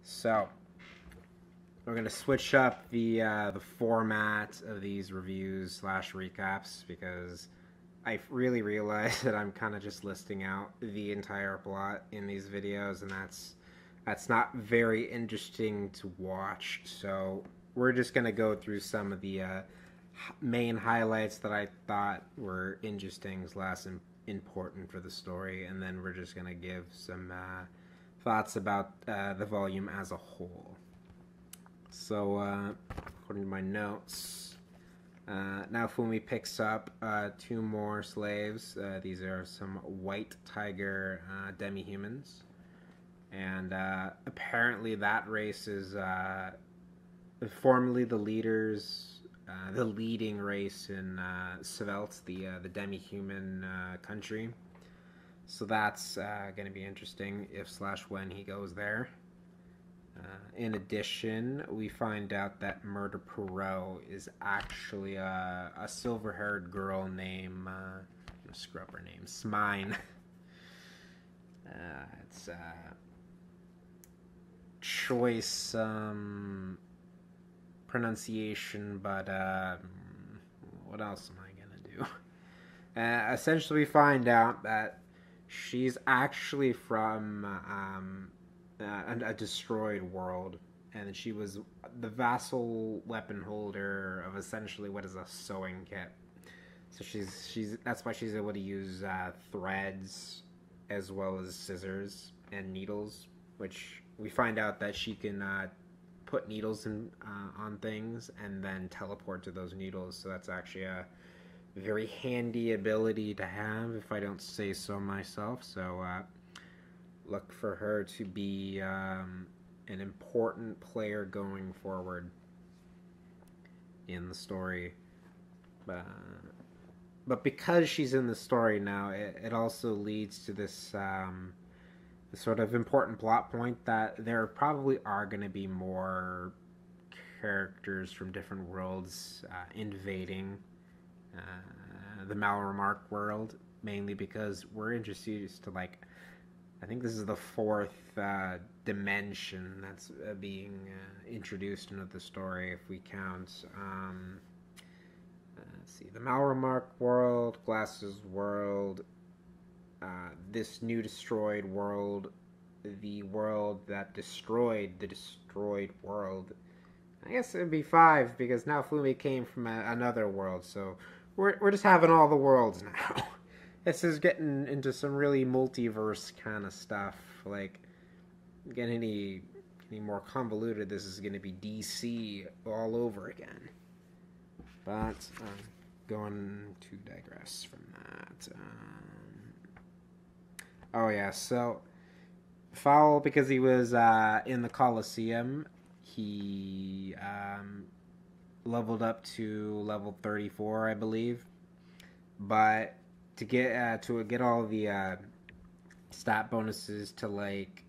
So we're gonna switch up the format of these reviews slash recaps because I really realized that I'm kind of just listing out the entire plot in these videos, and that's not very interesting to watch. So we're just gonna go through some of the main highlights that I thought were interesting slash important for the story, and then we're just gonna give some thoughts about the volume as a whole. So, according to my notes, now Fumi picks up two more slaves. These are some white tiger demi-humans. And apparently that race is formerly the leading race in Svelte, the demi-human country. So that's going to be interesting if slash when he goes there. In addition, we find out that Murder Perot is actually a silver-haired girl named, I'm going to screw up her name, Smine. It's choice pronunciation, but what else am I going to do? Essentially, we find out that she's actually from a destroyed world, and she was the vassal weapon holder of essentially what is a sewing kit. So she's that's why she's able to use threads as well as scissors and needles, which we find out that she can put needles in, on things and then teleport to those needles. So that's actually a very handy ability to have, if I don't say so myself. So look for her to be an important player going forward in the story. But because she's in the story now, it also leads to this sort of important plot point that there probably are going to be more characters from different worlds invading the Malremark world, mainly because we're introduced to, like, I think this is the fourth dimension that's being introduced into the story, if we count. Let's see, the Malremark world, Glass's world, this new destroyed world, the world that destroyed the destroyed world. I guess it would be 5 because now Fumi came from another world, so we're just having all the worlds now. This is getting into some really multiverse kind of stuff. Like, getting any more convoluted, this is going to be DC all over again. But I'm going to digress from that. Oh yeah, so Fowl, because he was in the Colosseum, he leveled up to level 34, I believe. But to get all the stat bonuses to, like,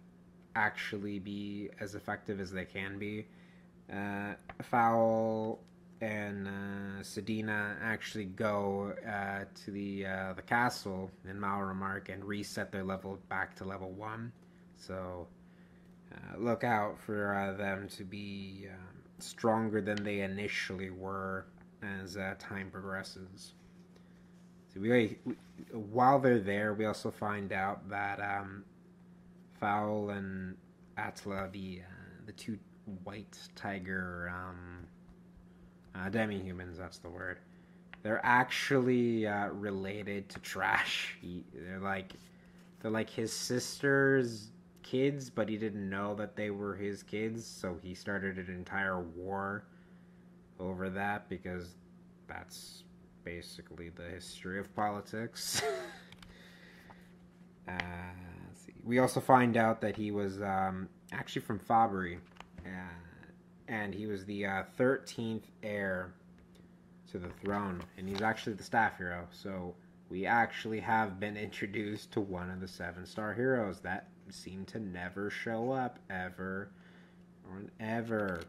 actually be as effective as they can be, Fowl and Sedina actually go to the castle in Malremark and reset their level back to level 1. So look out for them to be stronger than they initially were as time progresses. So while they're there, we also find out that Fowl and Atla, the two white tiger demi-humans, that's the word, they're actually related to Trash. They're like his sister's kids, but he didn't know that they were his kids, so he started an entire war over that, because that's basically the history of politics. Let's see. We also find out that he was actually from Fabry, and he was the 13th heir to the throne, and he's actually the staff hero. So we actually have been introduced to one of the 7-star heroes that seem to never show up ever or ever.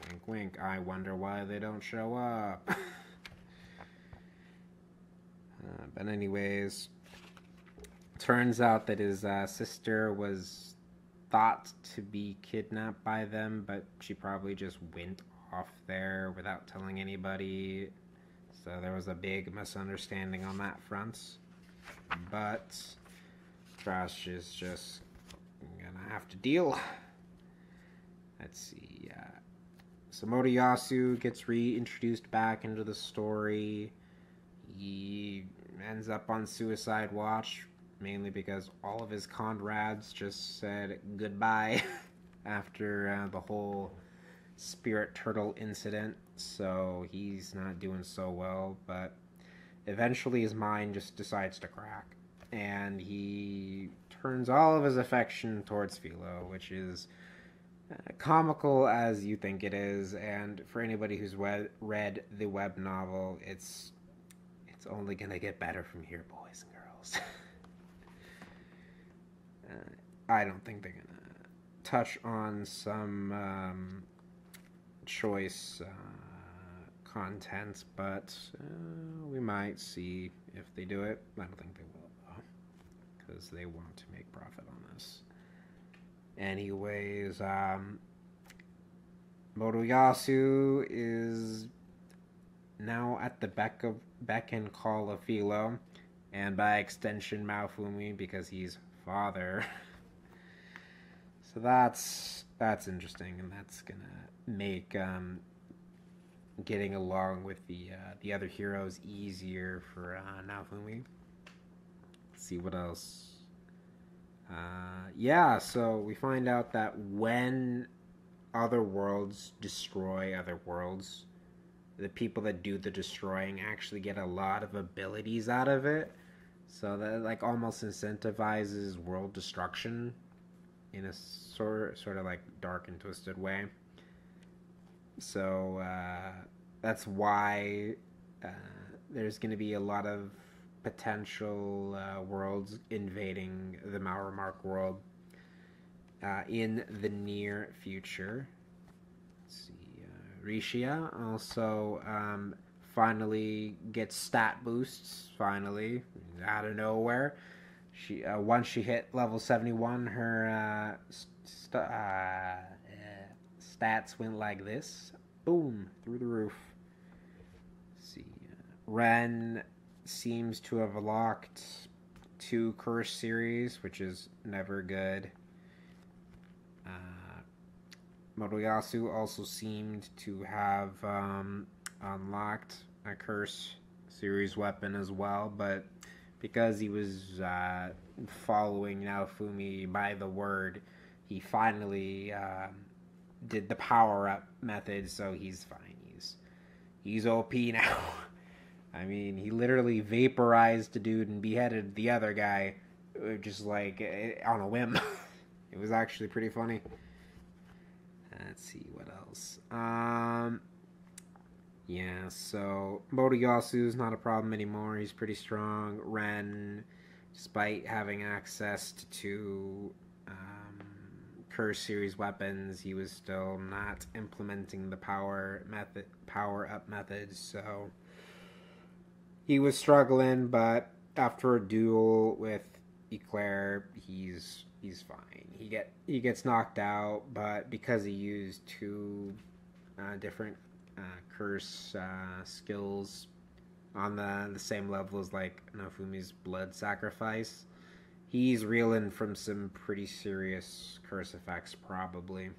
Wink, wink. I wonder why they don't show up. But anyways, turns out that his sister was thought to be kidnapped by them, but she probably just went off there without telling anybody. So there was a big misunderstanding on that front. But Trash is just gonna have to deal. Let's see. So Motoyasu gets reintroduced back into the story. He ends up on suicide watch, mainly because all of his comrades just said goodbye after the whole spirit turtle incident. So he's not doing so well, but eventually his mind just decides to crack, and he turns all of his affection towards Philo, which is comical as you think it is. And for anybody who's read the web novel, it's only gonna get better from here, boys and girls. I don't think they're gonna touch on some choice content, but we might see if they do it. I don't think they will, though, because they want to make profit on this. Anyways, Motoyasu is now at the beck and call of Philo, and by extension Maofumi, because he's father. So that's interesting, and that's gonna make getting along with the other heroes easier for Naofumi. Let's see what else. So we find out that when other worlds destroy other worlds, the people that do the destroying actually get a lot of abilities out of it. So that like almost incentivizes world destruction in a sort of like dark and twisted way. So that's why there's going to be a lot of potential worlds invading the Mauermark world in the near future. Let's see, Rishia also finally gets stat boosts, finally, out of nowhere. She once she hit level 71, her stats went like this. Boom, through the roof. Let's see, Ren seems to have locked 2 curse series, which is never good. Motoyasu also seemed to have unlocked a curse series weapon as well, but because he was following Naofumi by the word, he finally did the power-up method, so he's fine. He's OP now. I mean, he literally vaporized a dude and beheaded the other guy, just like on a whim. It was actually pretty funny. Let's see what else. So Motoyasu's not a problem anymore. He's pretty strong. Ren, despite having access to curse series weapons, he was still not implementing the power up methods. So he was struggling, but after a duel with Eclair, he's fine. He gets knocked out, but because he used 2 different curse skills on the same level as like Naofumi's blood sacrifice, he's reeling from some pretty serious curse effects probably.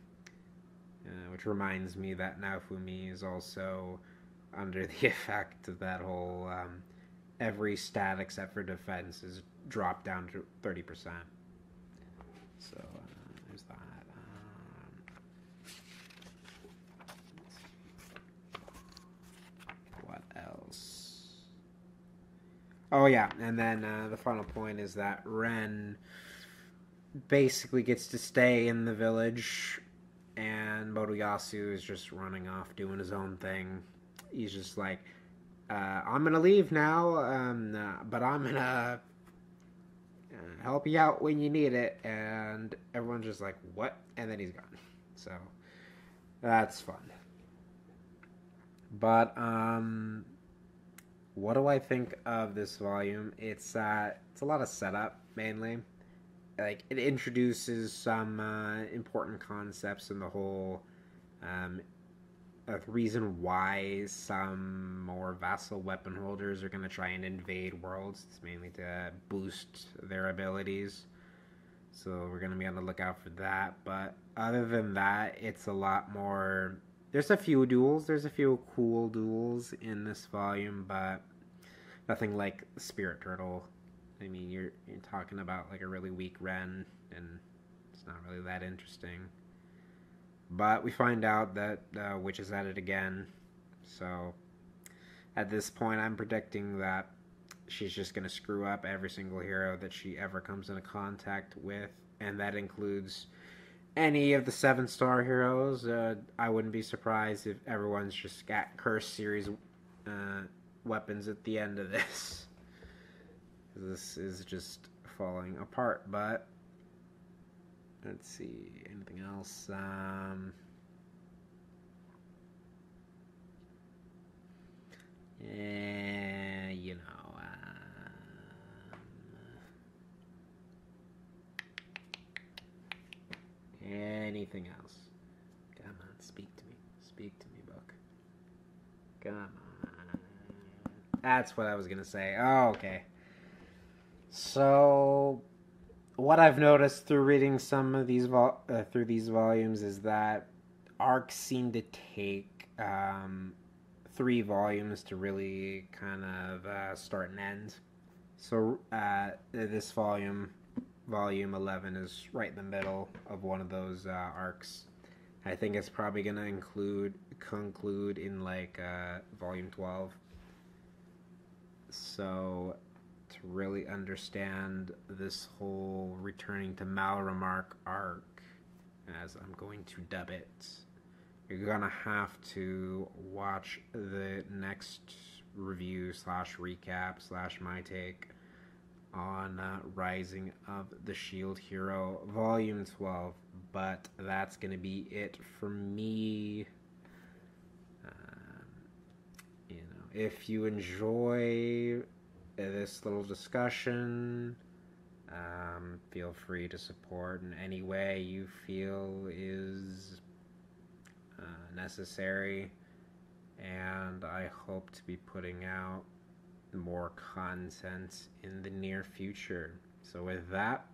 Which reminds me that Naofumi is also under the effect of that whole every stat except for defense is dropped down to 30%. So there's that. What else? Oh yeah, and then the final point is that Ren basically gets to stay in the village, and Motoyasu is just running off doing his own thing. He's just like, I'm gonna leave now, but I'm gonna help you out when you need it. And everyone's just like, what? And then he's gone. So that's fun. But what do I think of this volume? It's a lot of setup mainly. like it introduces some important concepts in the whole reason why some more vassal weapon holders are going to try and invade worlds. It's mainly to boost their abilities. So we're going to be on the lookout for that. But other than that, it's a lot more. There's a few duels. There's a few cool duels in this volume, but nothing like Spirit Turtle. I mean, you're talking about like a really weak Ren, and it's not really that interesting. But we find out that Witch is at it again. So at this point, I'm predicting that she's just going to screw up every single hero that she ever comes into contact with. And that includes any of the 7-star heroes. I wouldn't be surprised if everyone's just got Curse series weapons at the end of this. This is just falling apart. But let's see, anything else? Yeah, you know. Anything else? Come on, speak to me. Speak to me, book. Come on. That's what I was gonna say. Oh, okay. So, what I've noticed through reading some of these through these volumes is that arcs seem to take 3 volumes to really kind of start and end. So this volume 11, is right in the middle of one of those arcs. I think it's probably going to conclude in like volume 12. So to really understand this whole returning to Malramark arc, as I'm going to dub it, you're gonna have to watch the next review / recap / my take on Rising of the Shield Hero Volume 12. But that's gonna be it for me. If you enjoy this little discussion, feel free to support in any way you feel is necessary, and I hope to be putting out more content in the near future. So with that,